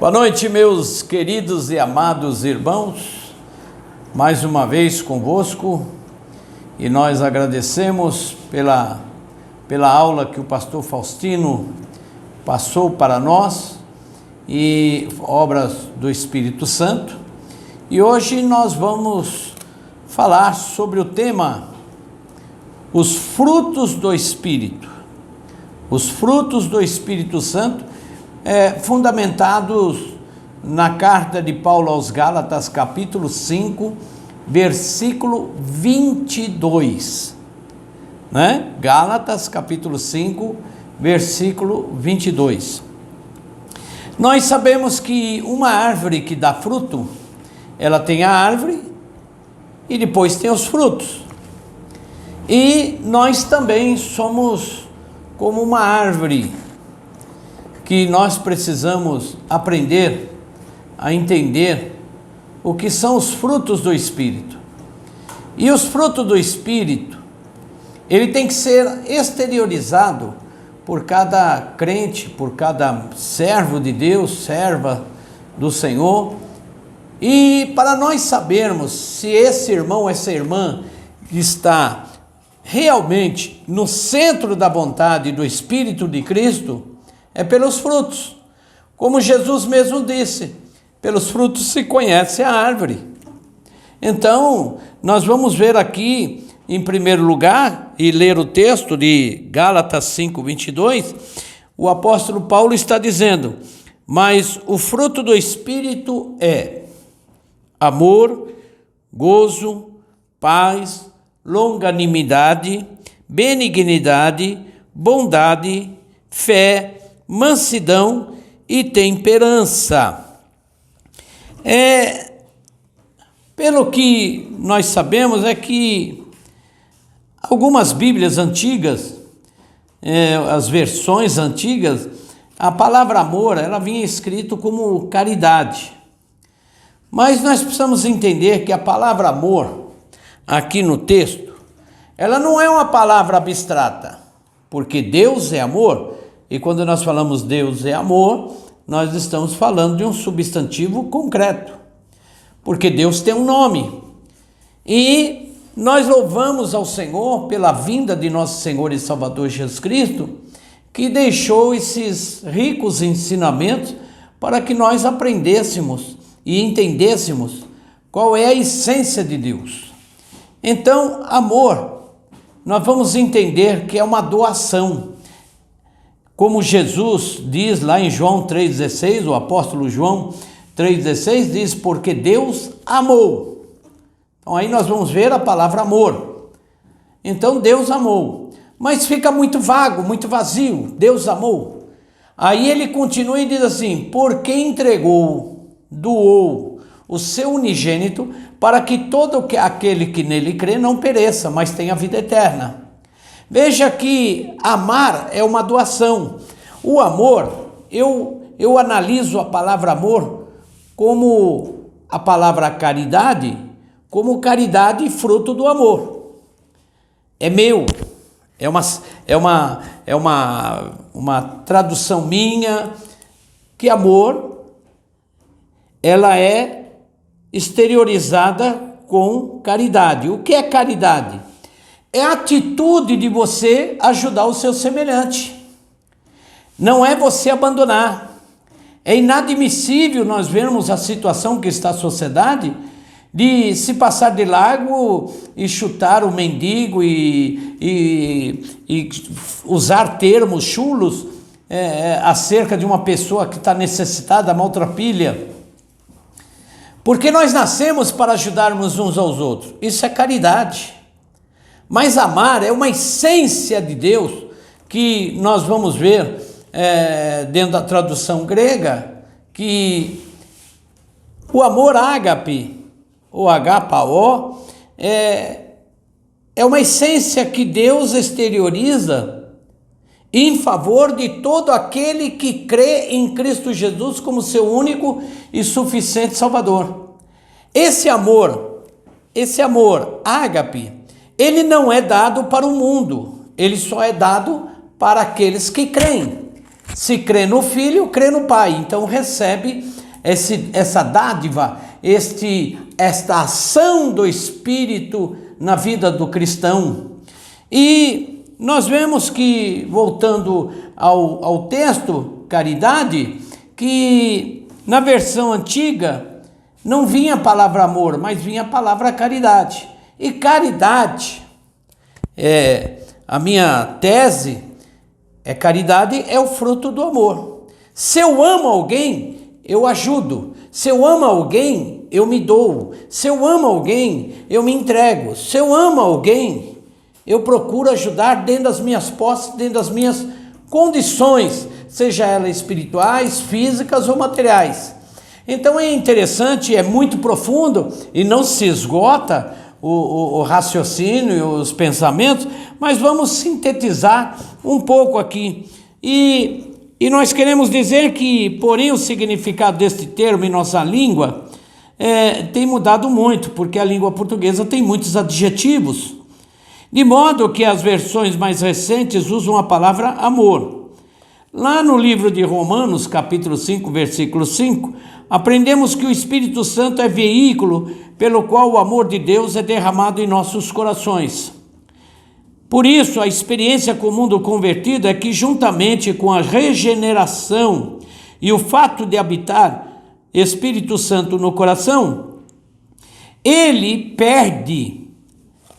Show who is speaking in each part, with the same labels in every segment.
Speaker 1: Boa noite, meus queridos e amados irmãos, mais uma vez convosco, e nós agradecemos pela aula que o pastor Faustino passou para nós, e obras do Espírito Santo, e hoje nós vamos falar sobre o tema, os frutos do Espírito. Os frutos do Espírito Santo, fundamentados na carta de Paulo aos Gálatas, capítulo 5, versículo 22, né? Gálatas, capítulo 5, versículo 22. Nós sabemos que uma árvore que dá fruto, ela tem a árvore e depois tem os frutos. E nós também somos como uma árvore, que nós precisamos aprender a entender o que são os frutos do Espírito. E os frutos do Espírito, ele tem que ser exteriorizado por cada crente, por cada servo de Deus, serva do Senhor. E para nós sabermos se esse irmão, essa irmã está realmente no centro da vontade do Espírito de Cristo, é pelos frutos. Como Jesus mesmo disse, pelos frutos se conhece a árvore. Então, nós vamos ver aqui, em primeiro lugar, e ler o texto de Gálatas 5, 22, o apóstolo Paulo está dizendo: mas o fruto do Espírito é amor, gozo, paz, longanimidade, benignidade, bondade, fé, mansidão e temperança. Pelo que nós sabemos é que algumas Bíblias antigas, as versões antigas, a palavra amor, ela vinha escrito como caridade. Mas nós precisamos entender que a palavra amor, aqui no texto, ela não é uma palavra abstrata, porque Deus é amor. E quando nós falamos Deus é amor, nós estamos falando de um substantivo concreto, porque Deus tem um nome. E nós louvamos ao Senhor pela vinda de nosso Senhor e Salvador Jesus Cristo, que deixou esses ricos ensinamentos para que nós aprendêssemos e entendêssemos qual é a essência de Deus. Então, amor, nós vamos entender que é uma doação. Como Jesus diz lá em João 3,16, o apóstolo João 3,16 diz, porque Deus amou. Então aí nós vamos ver a palavra amor. Então Deus amou, mas fica muito vago, muito vazio, Deus amou. Aí ele continua e diz assim, porque entregou, doou o seu unigênito, para que todo aquele que nele crê não pereça, mas tenha vida eterna. Veja que amar é uma doação. O amor, eu analiso a palavra amor como a palavra caridade, como caridade fruto do amor. É meu, é uma tradução minha, que amor, ela é exteriorizada com caridade. O que é caridade? É a atitude de você ajudar o seu semelhante. Não é você abandonar. É inadmissível nós vermos a situação que está a sociedade de se passar de largo e chutar o mendigo e usar termos chulos acerca de uma pessoa que está necessitada, maltrapilha. Porque nós nascemos para ajudarmos uns aos outros. Isso é caridade. Mas amar é uma essência de Deus, que nós vamos ver dentro da tradução grega, que o amor ágape, ou agapao, é uma essência que Deus exterioriza em favor de todo aquele que crê em Cristo Jesus como seu único e suficiente Salvador. Esse amor ágape, ele não é dado para o mundo, ele só é dado para aqueles que creem. Se crê no Filho, crê no Pai, então recebe essa dádiva, esta ação do Espírito na vida do cristão. E nós vemos que, voltando ao texto, caridade, que na versão antiga não vinha a palavra amor, mas vinha a palavra caridade. E caridade, a minha tese, caridade é o fruto do amor. Se eu amo alguém, eu ajudo. Se eu amo alguém, eu me dou. Se eu amo alguém, eu me entrego. Se eu amo alguém, eu procuro ajudar dentro das minhas posses, dentro das minhas condições, seja elas espirituais, físicas ou materiais. Então é interessante, é muito profundo e não se esgota o raciocínio e os pensamentos, mas vamos sintetizar um pouco aqui. E nós queremos dizer que, porém, o significado deste termo em nossa língua tem mudado muito, porque a língua portuguesa tem muitos adjetivos, de modo que as versões mais recentes usam a palavra amor. Lá no livro de Romanos, capítulo 5, versículo 5, aprendemos que o Espírito Santo é veículo pelo qual o amor de Deus é derramado em nossos corações. Por isso, a experiência comum do convertido é que, juntamente com a regeneração e o fato de habitar Espírito Santo no coração, ele perde,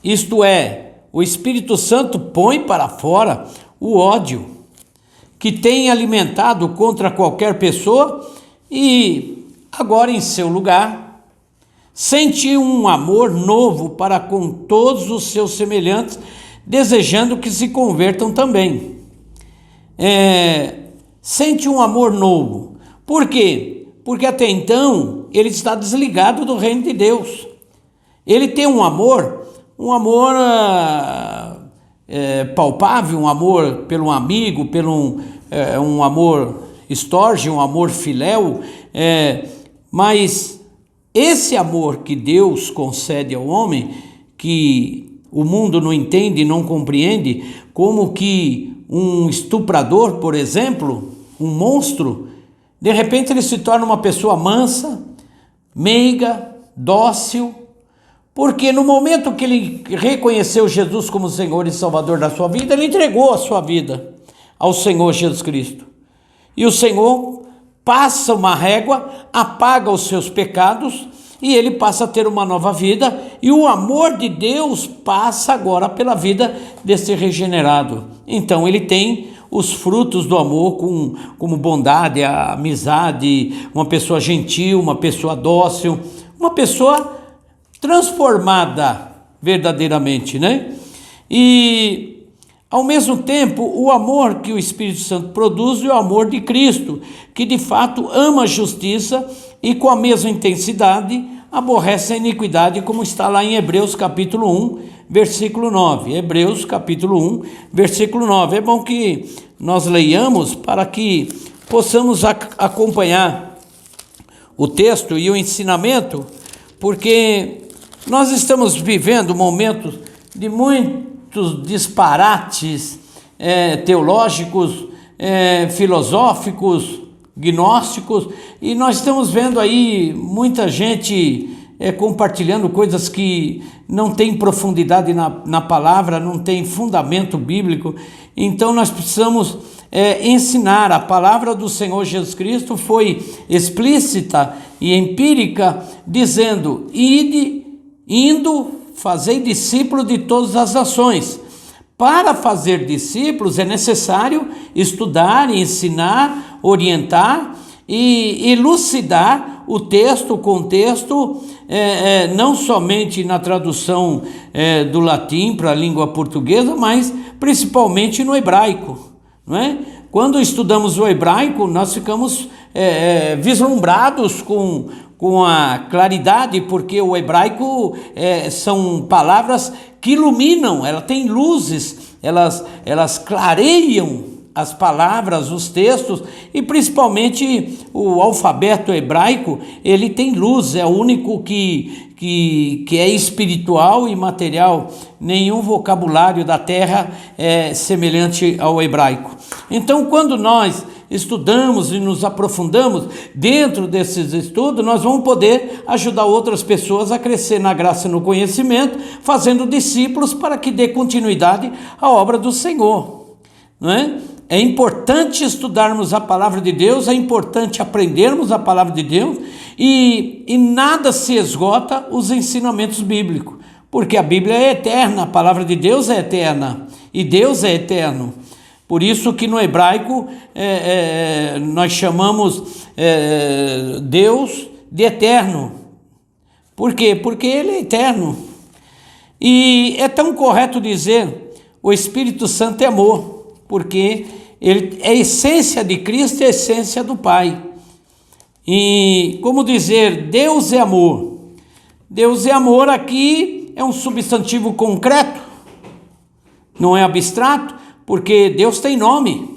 Speaker 1: isto é, o Espírito Santo põe para fora o ódio que tem alimentado contra qualquer pessoa e, agora em seu lugar, sente um amor novo para com todos os seus semelhantes, desejando que se convertam também. Sente um amor novo. Por quê? Porque até então ele está desligado do reino de Deus. Ele tem um amor palpável, um amor pelo amigo, um amor estorge, um amor filéu, mas esse amor que Deus concede ao homem, que o mundo não entende, não compreende, como que um estuprador, por exemplo, um monstro, de repente ele se torna uma pessoa mansa, meiga, dócil, porque no momento que ele reconheceu Jesus como Senhor e Salvador da sua vida, ele entregou a sua vida ao Senhor Jesus Cristo. E o Senhor passa uma régua, apaga os seus pecados, e ele passa a ter uma nova vida, e o amor de Deus passa agora pela vida desse regenerado. Então ele tem os frutos do amor como bondade, a amizade, uma pessoa gentil, uma pessoa dócil, uma pessoa transformada verdadeiramente, né? E ao mesmo tempo, o amor que o Espírito Santo produz é o amor de Cristo, que de fato ama a justiça e com a mesma intensidade aborrece a iniquidade, como está lá em Hebreus capítulo 1, versículo 9. Hebreus capítulo 1, versículo 9. É bom que nós leiamos para que possamos acompanhar o texto e o ensinamento, porque nós estamos vivendo momentos de muitos disparates teológicos, filosóficos, gnósticos, e nós estamos vendo aí muita gente compartilhando coisas que não tem profundidade na palavra, não tem fundamento bíblico. Então nós precisamos ensinar. A palavra do Senhor Jesus Cristo foi explícita e empírica, dizendo: indo, fazei discípulo de todas as nações. Para fazer discípulos é necessário estudar, ensinar, orientar e elucidar o texto, o contexto, não somente na tradução do latim para a língua portuguesa, mas principalmente no hebraico, não é? Quando estudamos o hebraico, nós ficamos vislumbrados com a claridade, porque o hebraico são palavras que iluminam, ela tem luzes, elas clareiam as palavras, os textos, e principalmente o alfabeto hebraico, ele tem luz, é o único que é espiritual e material. Nenhum vocabulário da terra é semelhante ao hebraico. Então, quando nós estudamos e nos aprofundamos dentro desses estudos, nós vamos poder ajudar outras pessoas a crescer na graça e no conhecimento, fazendo discípulos para que dê continuidade à obra do Senhor, não é? É importante estudarmos a palavra de Deus, é importante aprendermos a palavra de Deus, e nada se esgota os ensinamentos bíblicos, porque a Bíblia é eterna, a palavra de Deus é eterna, e Deus é eterno. Por isso que no hebraico nós chamamos Deus de eterno. Por quê? Porque Ele é eterno. E é tão correto dizer o Espírito Santo é amor, porque ele é a essência de Cristo e a essência do Pai. E como dizer Deus é amor? Deus é amor aqui é um substantivo concreto, não é abstrato, porque Deus tem nome,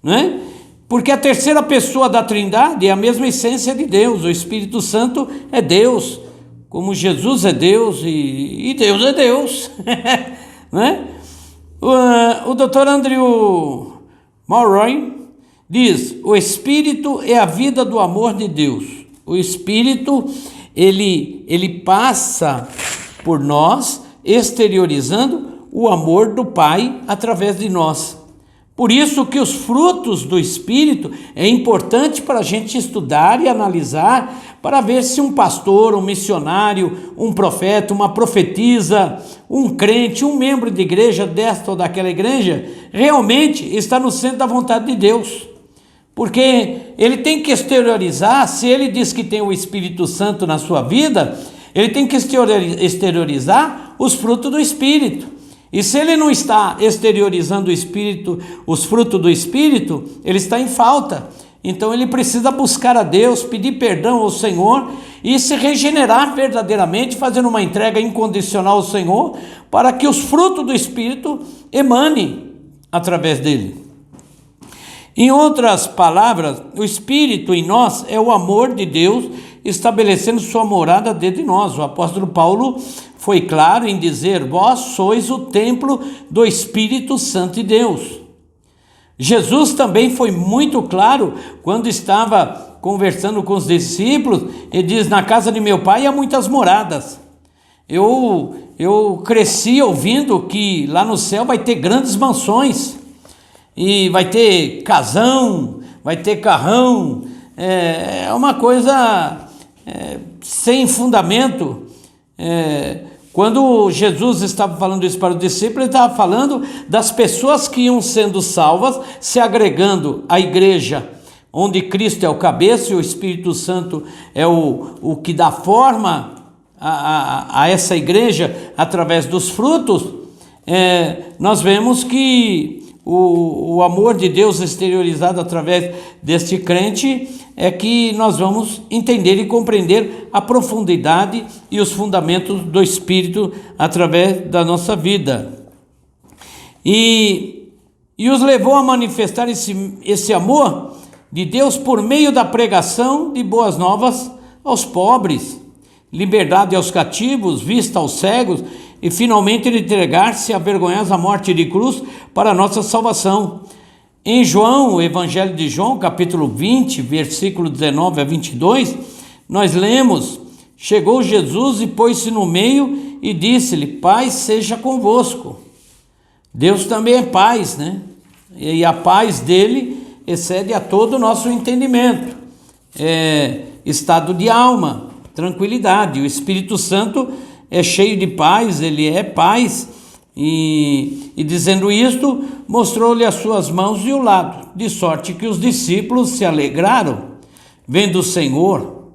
Speaker 1: não é? Porque a terceira pessoa da Trindade é a mesma essência de Deus, o Espírito Santo é Deus, como Jesus é Deus e Deus é Deus, não é? O Dr. Andrew Murray diz: o Espírito é a vida do amor de Deus. O Espírito, ele passa por nós, exteriorizando o amor do Pai através de nós. Por isso que os frutos do Espírito é importante para a gente estudar e analisar, para ver se um pastor, um missionário, um profeta, uma profetisa, um crente, um membro de igreja desta ou daquela igreja, realmente está no centro da vontade de Deus. Porque ele tem que exteriorizar, se ele diz que tem o Espírito Santo na sua vida, ele tem que exteriorizar os frutos do Espírito. E se ele não está exteriorizando o Espírito, os frutos do Espírito, ele está em falta. Então ele precisa buscar a Deus, pedir perdão ao Senhor e se regenerar verdadeiramente, fazendo uma entrega incondicional ao Senhor, para que os frutos do Espírito emanem através dele. Em outras palavras, o Espírito em nós é o amor de Deus estabelecendo sua morada dentro de nós. O apóstolo Paulo foi claro em dizer: vós sois o templo do Espírito Santo de Deus. Jesus também foi muito claro quando estava conversando com os discípulos. Ele diz: na casa de meu pai há muitas moradas. Eu cresci ouvindo que lá no céu vai ter grandes mansões, e vai ter casão, vai ter carrão. É uma coisa sem fundamento. Quando Jesus estava falando isso para os discípulos, ele estava falando das pessoas que iam sendo salvas, se agregando à igreja, onde Cristo é o cabeça e o Espírito Santo é o que dá forma a essa igreja através dos frutos. Nós vemos que o amor de Deus exteriorizado através deste crente é que nós vamos entender e compreender a profundidade e os fundamentos do Espírito através da nossa vida. E os levou a manifestar esse amor de Deus por meio da pregação de boas novas aos pobres, liberdade aos cativos, vista aos cegos, e finalmente ele entregar-se à vergonhosa morte de cruz para a nossa salvação. Em João, o Evangelho de João, capítulo 20, versículo 19 a 22, nós lemos: chegou Jesus e pôs-se no meio e disse-lhe: paz seja convosco. Deus também é paz, né? E a paz dele excede a todo o nosso entendimento. Estado de alma, tranquilidade. O Espírito Santo é cheio de paz, ele é paz, e dizendo isto, mostrou-lhe as suas mãos e o lado, de sorte que os discípulos se alegraram, vendo o Senhor.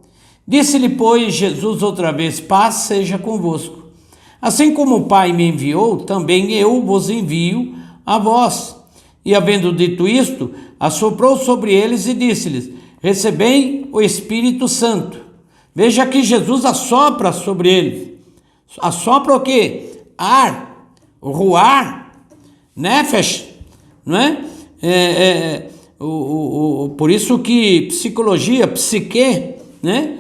Speaker 1: Disse-lhe, pois, Jesus outra vez: paz seja convosco. Assim como o Pai me enviou, também eu vos envio a vós. E havendo dito isto, assoprou sobre eles e disse-lhes: recebei o Espírito Santo. Veja que Jesus assopra sobre eles. Assopra o quê? Ar, ruar, nefesh, não é? Por isso que psicologia, psique, né?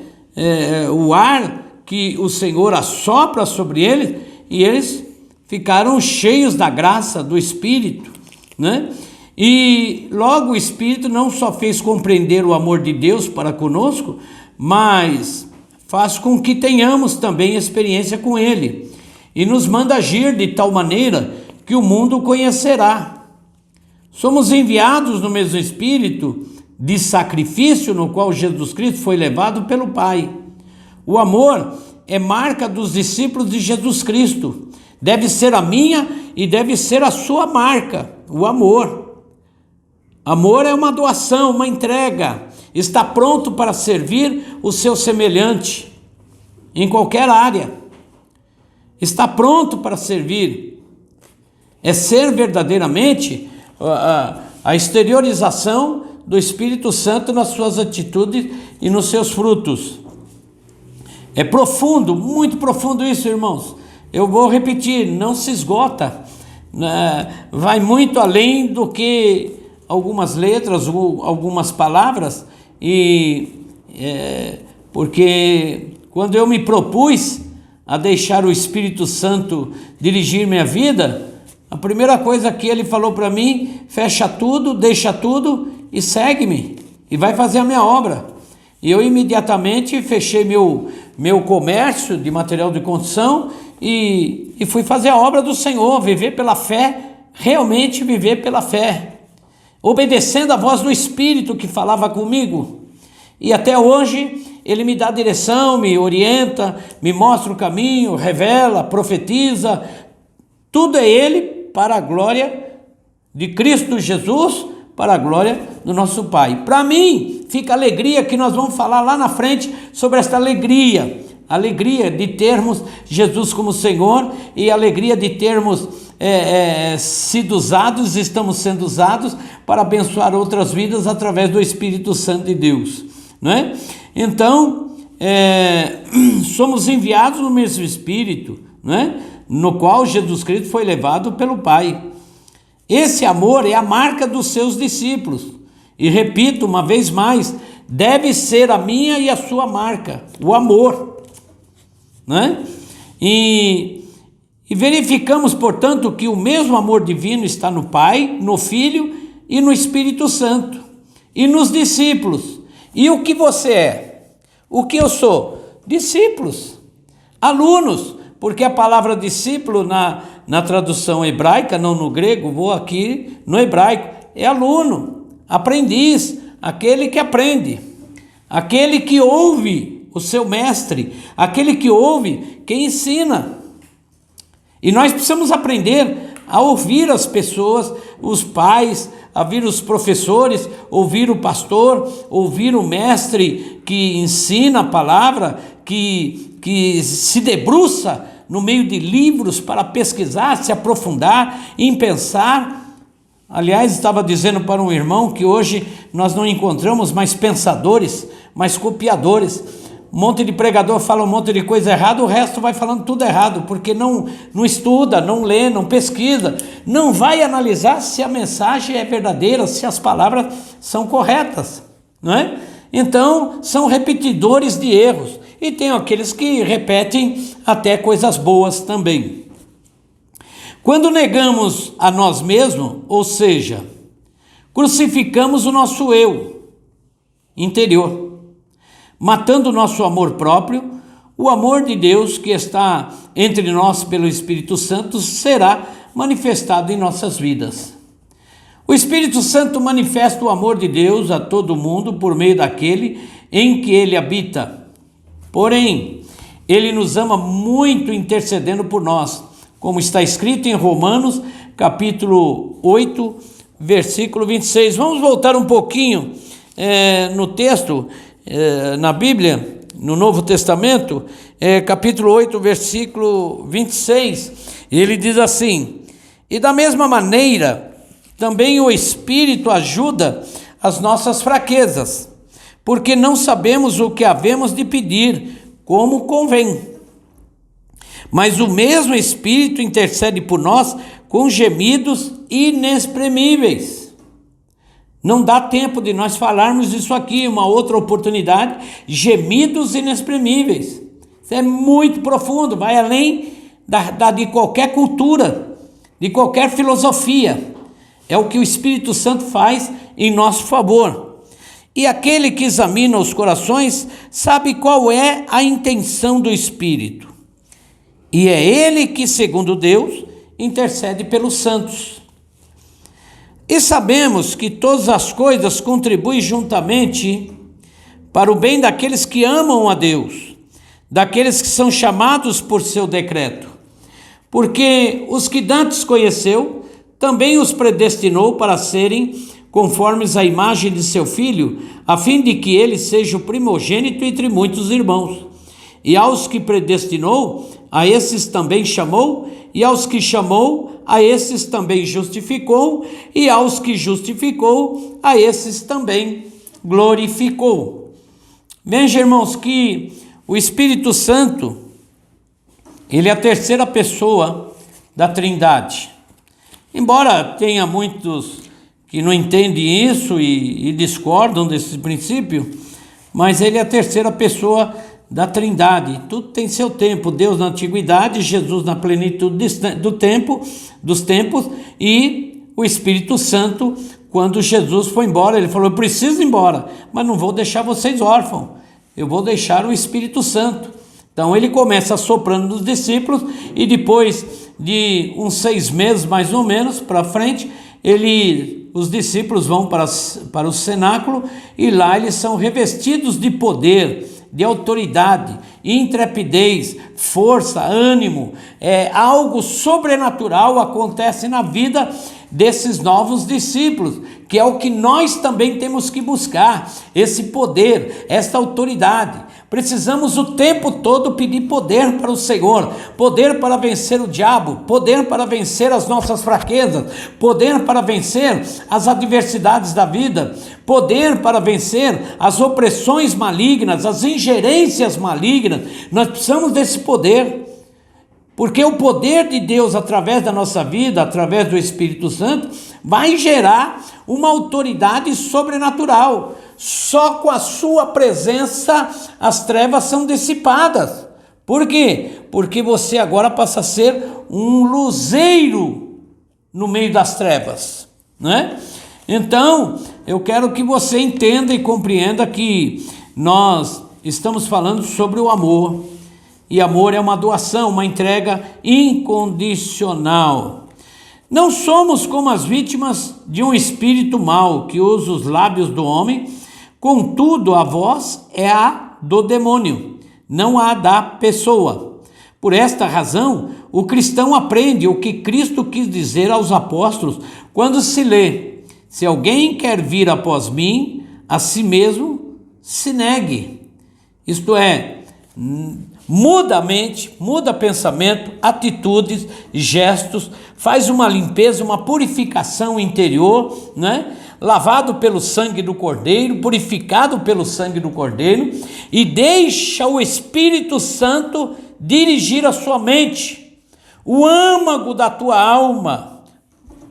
Speaker 1: O ar que o Senhor assopra sobre eles, e eles ficaram cheios da graça do Espírito, né? E logo o Espírito não só fez compreender o amor de Deus para conosco, mas faz com que tenhamos também experiência com Ele, e nos manda agir de tal maneira que o mundo o conhecerá. Somos enviados no mesmo Espírito de sacrifício no qual Jesus Cristo foi levado pelo Pai. O amor é marca dos discípulos de Jesus Cristo. Deve ser a minha e deve ser a sua marca, o amor. Amor é uma doação, uma entrega. Está pronto para servir o seu semelhante em qualquer área. Está pronto para servir. É ser verdadeiramente a exteriorização do Espírito Santo nas suas atitudes e nos seus frutos. É profundo, muito profundo isso, irmãos. Eu vou repetir, não se esgota, né? Vai muito além do que algumas letras ou algumas palavras, porque quando eu me propus a deixar o Espírito Santo dirigir minha vida, a primeira coisa que ele falou para mim: fecha tudo, deixa tudo e segue-me, e vai fazer a minha obra. E eu imediatamente fechei meu comércio de material de construção e fui fazer a obra do Senhor, viver pela fé, realmente viver pela fé, obedecendo a voz do Espírito que falava comigo. E até hoje ele me dá direção, me orienta, me mostra o caminho, revela, profetiza. Tudo é ele para a glória de Cristo Jesus, para a glória do nosso Pai. Para mim, fica a alegria que nós vamos falar lá na frente sobre esta alegria de termos Jesus como Senhor, e a alegria de termos sido usados, estamos sendo usados para abençoar outras vidas através do Espírito Santo de Deus, não é? Então, somos enviados no mesmo Espírito, não é? No qual Jesus Cristo foi levado pelo Pai. Esse amor é a marca dos seus discípulos. E repito uma vez mais, deve ser a minha e a sua marca, o amor, né? E verificamos, portanto, que o mesmo amor divino está no Pai, no Filho e no Espírito Santo, e nos discípulos. E o que você é? O que eu sou? Discípulos, alunos, porque a palavra discípulo na tradução hebraica, não no grego, vou aqui no hebraico, é aluno, aprendiz, aquele que aprende, aquele que ouve o seu mestre, aquele que ouve quem ensina. E nós precisamos aprender a ouvir as pessoas, os pais, a ouvir os professores, ouvir o pastor, ouvir o mestre que ensina a palavra, que se debruça no meio de livros para pesquisar, se aprofundar, em pensar. Aliás, estava dizendo para um irmão que hoje nós não encontramos mais pensadores, mas copiadores. Um monte de pregador fala um monte de coisa errada, o resto vai falando tudo errado, porque não estuda, não lê, não pesquisa, não vai analisar se a mensagem é verdadeira, se as palavras são corretas, não é? Então, são repetidores de erros. E tem aqueles que repetem até coisas boas também. Quando negamos a nós mesmos, ou seja, crucificamos o nosso eu interior, matando o nosso amor próprio, o amor de Deus que está entre nós pelo Espírito Santo será manifestado em nossas vidas. O Espírito Santo manifesta o amor de Deus a todo mundo por meio daquele em que ele habita. Porém, ele nos ama muito, intercedendo por nós, como está escrito em Romanos, capítulo 8, versículo 26. Vamos voltar um pouquinho no texto, na Bíblia, no Novo Testamento, capítulo 8, versículo 26. Ele diz assim: e da mesma maneira, também o Espírito ajuda as nossas fraquezas, porque não sabemos o que havemos de pedir como convém. Mas o mesmo Espírito intercede por nós com gemidos inexprimíveis. Não dá tempo de nós falarmos isso aqui, uma outra oportunidade, gemidos inexprimíveis. Isso é muito profundo, vai além de qualquer cultura, de qualquer filosofia. É o que o Espírito Santo faz em nosso favor. E aquele que examina os corações sabe qual é a intenção do Espírito. E é ele que, segundo Deus, intercede pelos santos. E sabemos que todas as coisas contribuem juntamente para o bem daqueles que amam a Deus, daqueles que são chamados por seu decreto. Porque os que dantes conheceu, também os predestinou para serem conformes à imagem de seu Filho, a fim de que ele seja o primogênito entre muitos irmãos. E aos que predestinou, a esses também chamou, e aos que chamou, a esses também justificou, e aos que justificou, a esses também glorificou. Veja, irmãos, que o Espírito Santo, ele é a terceira pessoa da Trindade. Embora tenha muitos que não entendem isso e discordam desse princípio, mas ele é a terceira pessoa da Trindade. Tudo tem seu tempo. Deus na antiguidade, Jesus na plenitude dos tempos, e o Espírito Santo, quando Jesus foi embora, ele falou: eu preciso ir embora, mas não vou deixar vocês órfãos, eu vou deixar o Espírito Santo. Então ele começa soprando nos discípulos, e depois de uns 6 meses mais ou menos para frente, os discípulos vão para o cenáculo, e lá eles são revestidos de poder, de autoridade, intrepidez, força, ânimo. Algo sobrenatural acontece na vida desses novos discípulos, que é o que nós também temos que buscar, esse poder, essa autoridade. Precisamos o tempo todo pedir poder para o Senhor, poder para vencer o diabo, poder para vencer as nossas fraquezas, poder para vencer as adversidades da vida, poder para vencer as opressões malignas, as ingerências malignas. Nós precisamos desse poder, porque o poder de Deus através da nossa vida, através do Espírito Santo, vai gerar uma autoridade sobrenatural. Só com a sua presença as trevas são dissipadas. Por quê? Porque você agora passa a ser um luzeiro no meio das trevas, né? Então, eu quero que você entenda e compreenda que nós estamos falando sobre o amor. E amor é uma doação, uma entrega incondicional. Não somos como as vítimas de um espírito mau que usa os lábios do homem, contudo a voz é a do demônio, não a da pessoa. Por esta razão, o cristão aprende o que Cristo quis dizer aos apóstolos quando se lê: se alguém quer vir após mim, a si mesmo se negue. Isto é, muda a mente, muda pensamento, atitudes, gestos, faz uma limpeza, uma purificação interior, né? Lavado pelo sangue do Cordeiro, purificado pelo sangue do Cordeiro, e deixa o Espírito Santo dirigir a sua mente, o âmago da tua alma.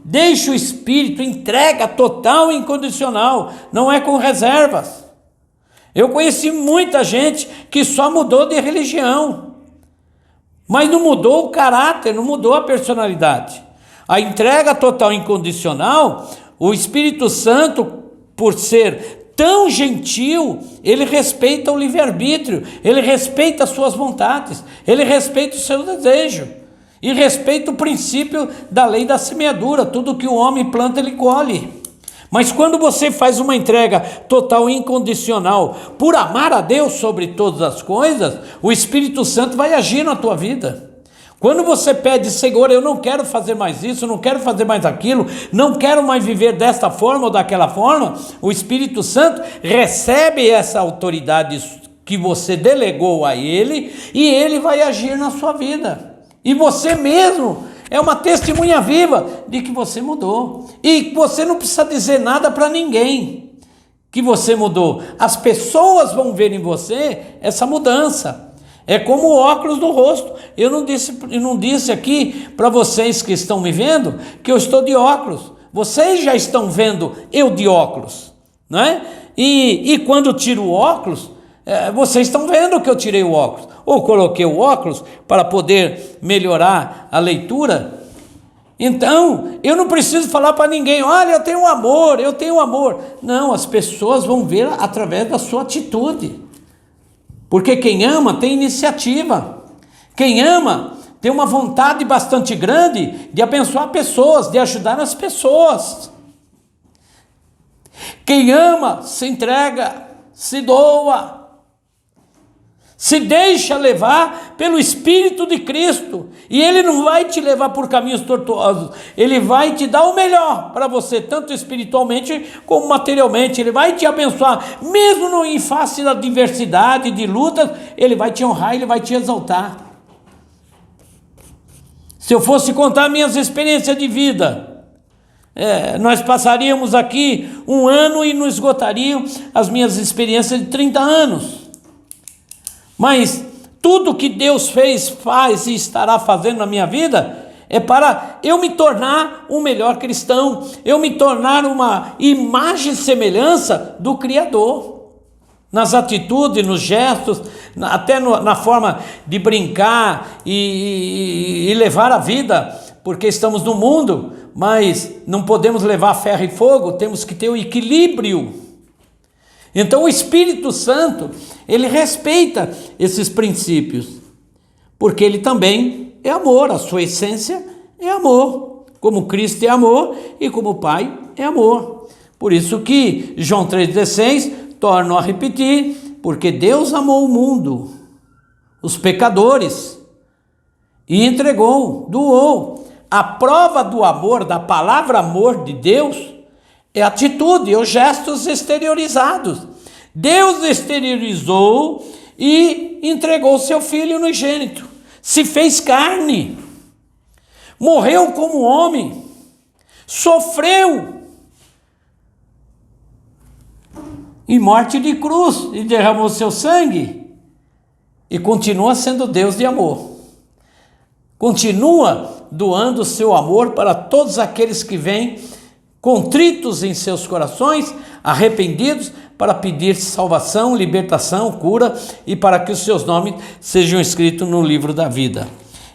Speaker 1: Deixa o Espírito, entrega total e incondicional, não é com reservas. Eu conheci muita gente que só mudou de religião, mas não mudou o caráter, não mudou a personalidade. A entrega total e incondicional, o Espírito Santo, por ser tão gentil, ele respeita o livre-arbítrio, ele respeita as suas vontades, ele respeita o seu desejo, e respeita o princípio da lei da semeadura. Tudo que o homem planta, ele colhe. Mas quando você faz uma entrega total e incondicional, por amar a Deus sobre todas as coisas, o Espírito Santo vai agir na tua vida. Quando você pede: Senhor, eu não quero fazer mais isso, não quero fazer mais aquilo, não quero mais viver desta forma ou daquela forma, o Espírito Santo recebe essa autoridade que você delegou a ele, e ele vai agir na sua vida. E você mesmo é uma testemunha viva de que você mudou. E você não precisa dizer nada para ninguém que você mudou. As pessoas vão ver em você essa mudança. É como o óculos no rosto. Eu não disse aqui para vocês que estão me vendo que eu estou de óculos. Vocês já estão vendo eu de óculos, não é? E quando tiro o óculos, vocês estão vendo que eu tirei o óculos, ou coloquei o óculos para poder melhorar a leitura. Então, eu não preciso falar para ninguém, olha, eu tenho amor, eu tenho amor. Não, as pessoas vão ver através da sua atitude. Porque quem ama tem iniciativa. Quem ama tem uma vontade bastante grande de abençoar pessoas, de ajudar as pessoas. Quem ama se entrega, se doa, se deixa levar pelo Espírito de Cristo, e Ele não vai te levar por caminhos tortuosos, Ele vai te dar o melhor para você, tanto espiritualmente como materialmente. Ele vai te abençoar, mesmo em face da adversidade, de lutas, Ele vai te honrar, Ele vai te exaltar. Se eu fosse contar minhas experiências de vida, nós passaríamos aqui um ano e não esgotariam as minhas experiências de 30 anos. Mas tudo que Deus fez, faz e estará fazendo na minha vida é para eu me tornar um melhor cristão, eu me tornar uma imagem e semelhança do Criador. Nas atitudes, nos gestos, até na forma de brincar e levar a vida, porque estamos no mundo, mas não podemos levar ferro e fogo, temos que ter o equilíbrio. Então o Espírito Santo, ele respeita esses princípios, porque ele também é amor, a sua essência é amor, como Cristo é amor e como o Pai é amor. Por isso que João 3,16, torno a repetir, porque Deus amou o mundo, os pecadores, e entregou, doou. A prova do amor, da palavra amor de Deus, é a atitude, os gestos exteriorizados. Deus exteriorizou e entregou seu Filho unigênito, se fez carne, morreu como homem, sofreu em morte de cruz e derramou seu sangue, e continua sendo Deus de amor, continua doando seu amor para todos aqueles que vêm contritos em seus corações, arrependidos, para pedir salvação, libertação, cura, e para que os seus nomes sejam escritos no livro da vida.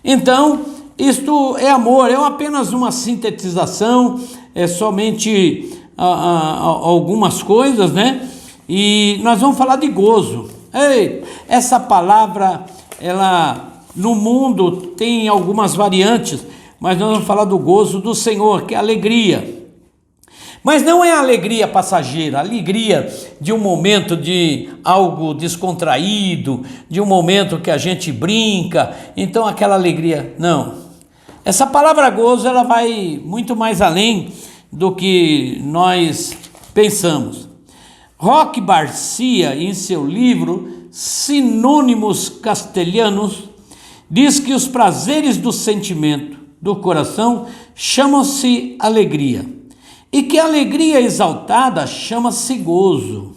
Speaker 1: Então, isto é amor, é apenas uma sintetização, é somente algumas coisas, né? E nós vamos falar de gozo. Ei, essa palavra, ela no mundo tem algumas variantes, mas nós vamos falar do gozo do Senhor, que é alegria. Mas não é alegria passageira, alegria de um momento de algo descontraído, de um momento que a gente brinca, então aquela alegria, não. Essa palavra gozo, ela vai muito mais além do que nós pensamos. Roque Barcia, em seu livro Sinônimos Castelhanos, diz que os prazeres do sentimento do coração chamam-se alegria, e que a alegria exaltada chama-se gozo.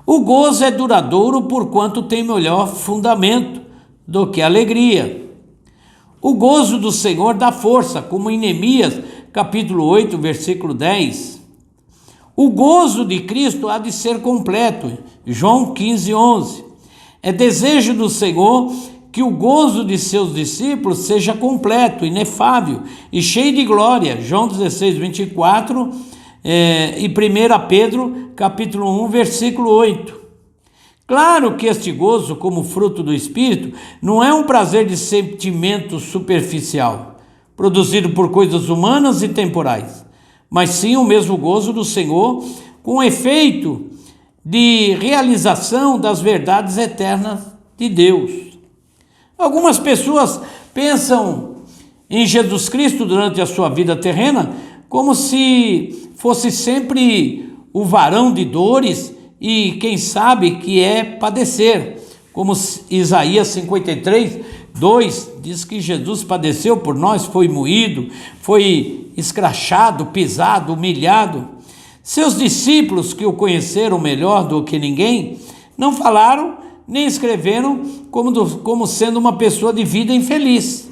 Speaker 1: O gozo é duradouro porquanto tem melhor fundamento do que a alegria. O gozo do Senhor dá força, como em Neemias, capítulo 8, versículo 10. O gozo de Cristo há de ser completo, João 15, 11. É desejo do Senhor que o gozo de seus discípulos seja completo, inefável e cheio de glória, João 16, 24 e 1 Pedro, capítulo 1, versículo 8. Claro que este gozo, como fruto do Espírito, não é um prazer de sentimento superficial, produzido por coisas humanas e temporais, mas sim o mesmo gozo do Senhor, com efeito de realização das verdades eternas de Deus. Algumas pessoas pensam em Jesus Cristo durante a sua vida terrena como se fosse sempre o varão de dores e quem sabe que é padecer, como Isaías 53, 2 diz que Jesus padeceu por nós, foi moído, foi escrachado, pisado, humilhado. Seus discípulos, que o conheceram melhor do que ninguém, não falaram nem escreveram como sendo uma pessoa de vida infeliz,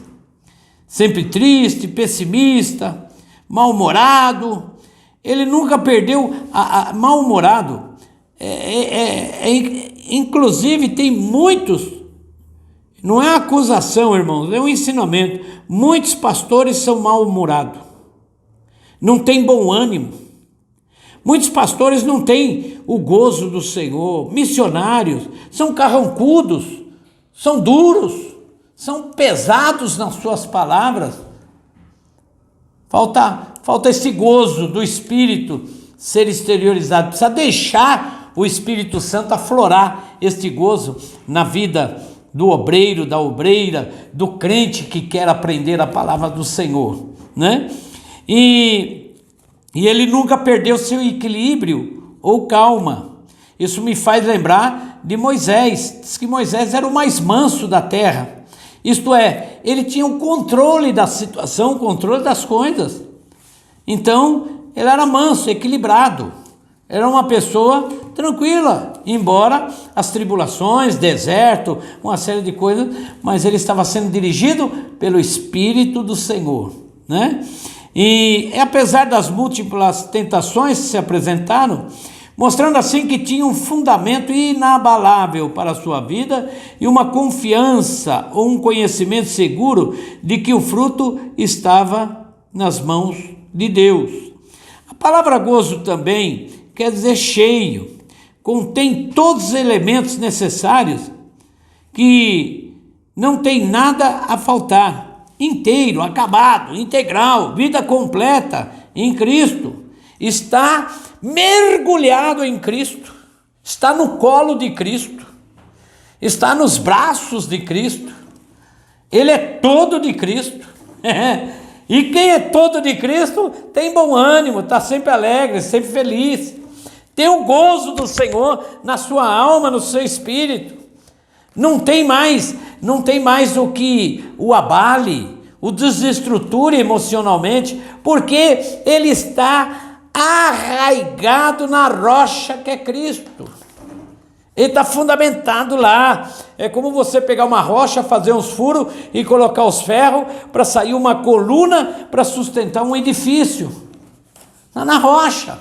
Speaker 1: sempre triste, pessimista, mal-humorado. Ele nunca perdeu mal-humorado. Inclusive tem muitos, Não é acusação, irmãos, é um ensinamento. Muitos pastores são mal-humorados, não têm bom ânimo. Muitos pastores não têm o gozo do Senhor. Missionários são carrancudos, são duros, são pesados nas suas palavras. Falta esse gozo do Espírito ser exteriorizado. Precisa deixar o Espírito Santo aflorar este gozo na vida do obreiro, da obreira, do crente que quer aprender a palavra do Senhor, né? E ele nunca perdeu seu equilíbrio ou calma. Isso me faz lembrar de Moisés. Diz que Moisés era o mais manso da terra. Isto é, ele tinha o controle da situação, o controle das coisas. Então, ele era manso, equilibrado. Era uma pessoa tranquila, embora as tribulações, deserto, uma série de coisas, mas ele estava sendo dirigido pelo Espírito do Senhor, né? E apesar das múltiplas tentações que se apresentaram, mostrando assim que tinha um fundamento inabalável para a sua vida e uma confiança ou um conhecimento seguro de que o fruto estava nas mãos de Deus. A palavra gozo também quer dizer cheio, contém todos os elementos necessários, que não tem nada a faltar, inteiro, acabado, integral, vida completa em Cristo, está mergulhado em Cristo, está no colo de Cristo, está nos braços de Cristo, ele é todo de Cristo. E quem é todo de Cristo tem bom ânimo, está sempre alegre, sempre feliz, tem o gozo do Senhor na sua alma, no seu espírito. Não tem mais o que o abale, o desestruture emocionalmente, porque ele está arraigado na rocha que é Cristo. Ele está fundamentado lá. É como você pegar uma rocha, fazer uns furos e colocar os ferros para sair uma coluna para sustentar um edifício. Está na rocha.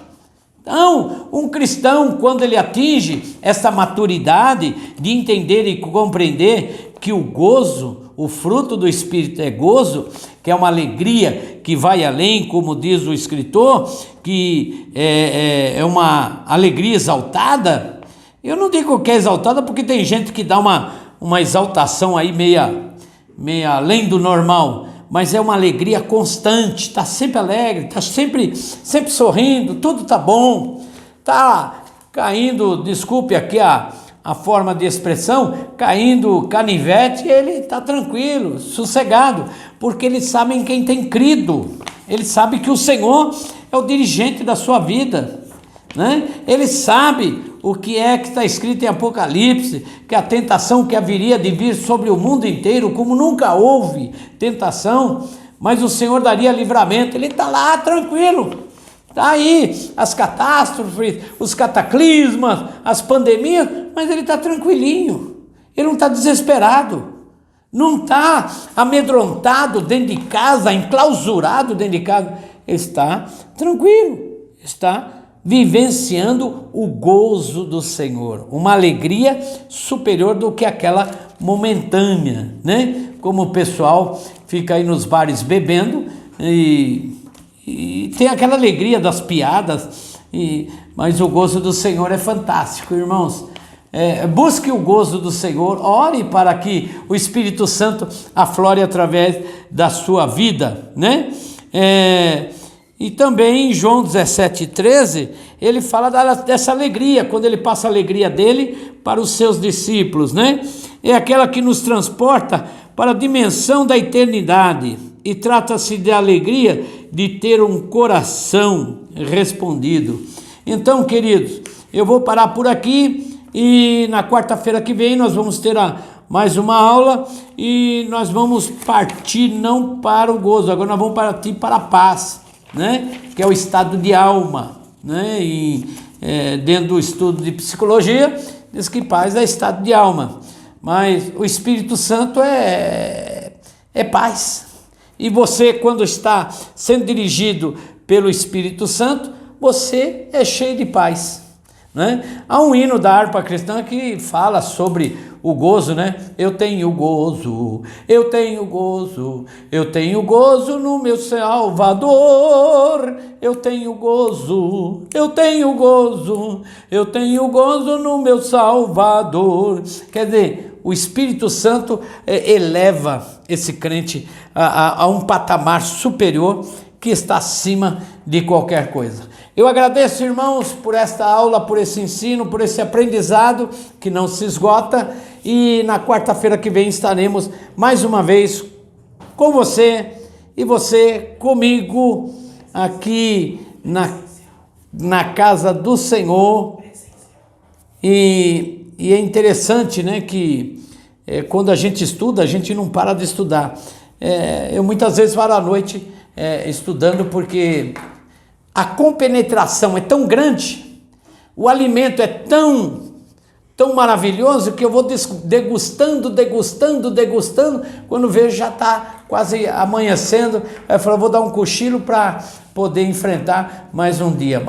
Speaker 1: Então, um cristão, quando ele atinge essa maturidade de entender e compreender que o gozo, o fruto do Espírito é gozo, que é uma alegria que vai além, como diz o escritor, que é uma alegria exaltada. Eu não digo que é exaltada porque tem gente que dá uma exaltação aí meia além do normal, mas é uma alegria constante, está sempre alegre, está sempre sorrindo, tudo está bom, está caindo, desculpe aqui a forma de expressão, caindo canivete, ele está tranquilo, sossegado, porque eles sabem quem tem crido, ele sabe que o Senhor é o dirigente da sua vida, né? Ele sabe o que é que está escrito em Apocalipse, que a tentação que haveria de vir sobre o mundo inteiro, como nunca houve tentação, mas o Senhor daria livramento. Ele está lá tranquilo, está aí as catástrofes, os cataclismas, as pandemias, mas ele está tranquilinho, ele não está desesperado, não está amedrontado dentro de casa, enclausurado dentro de casa, ele está tranquilo, está vivenciando o gozo do Senhor, uma alegria superior do que aquela momentânea, né? Como o pessoal fica aí nos bares bebendo e tem aquela alegria das piadas, mas o gozo do Senhor é fantástico, irmãos. Busque o gozo do Senhor, ore para que o Espírito Santo aflore através da sua vida, né? E também em João 17,13, ele fala dessa alegria, quando ele passa a alegria dele para os seus discípulos, né? É aquela que nos transporta para a dimensão da eternidade e trata-se de alegria de ter um coração respondido. Então, queridos, eu vou parar por aqui e na quarta-feira que vem nós vamos ter mais uma aula e nós vamos partir não para o gozo, agora nós vamos partir para a paz, né? Que é o estado de alma, né? E dentro do estudo de psicologia diz que paz é estado de alma, mas o Espírito Santo é paz, e você, quando está sendo dirigido pelo Espírito Santo, você é cheio de paz, né? Há um hino da harpa cristã que fala sobre o gozo, né? Eu tenho gozo, eu tenho gozo, eu tenho gozo no meu Salvador. Eu tenho gozo, eu tenho gozo, eu tenho gozo no meu Salvador. Quer dizer, o Espírito Santo eleva esse crente a um patamar superior que está acima de qualquer coisa. Eu agradeço, irmãos, por esta aula, por esse ensino, por esse aprendizado que não se esgota, e na quarta-feira que vem estaremos mais uma vez com você e você comigo aqui na casa do Senhor. E é interessante, né, que quando a gente estuda, a gente não para de estudar. Eu muitas vezes paro à noite estudando, porque a compenetração é tão grande, o alimento é tão maravilhoso, que eu vou degustando, quando vejo já está quase amanhecendo. Aí eu falo, vou dar um cochilo para poder enfrentar mais um dia,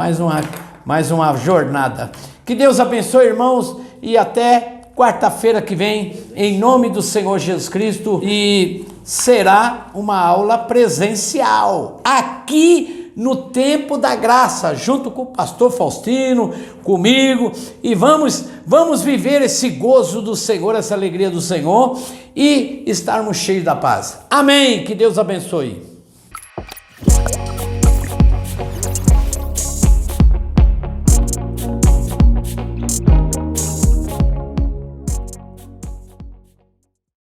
Speaker 1: mais uma jornada. Que Deus abençoe, irmãos, e até quarta-feira que vem, em nome do Senhor Jesus Cristo, e será uma aula presencial, aqui no Tempo da Graça, junto com o pastor Faustino, comigo, e vamos viver esse gozo do Senhor, essa alegria do Senhor, e estarmos cheios da paz. Amém, que Deus abençoe.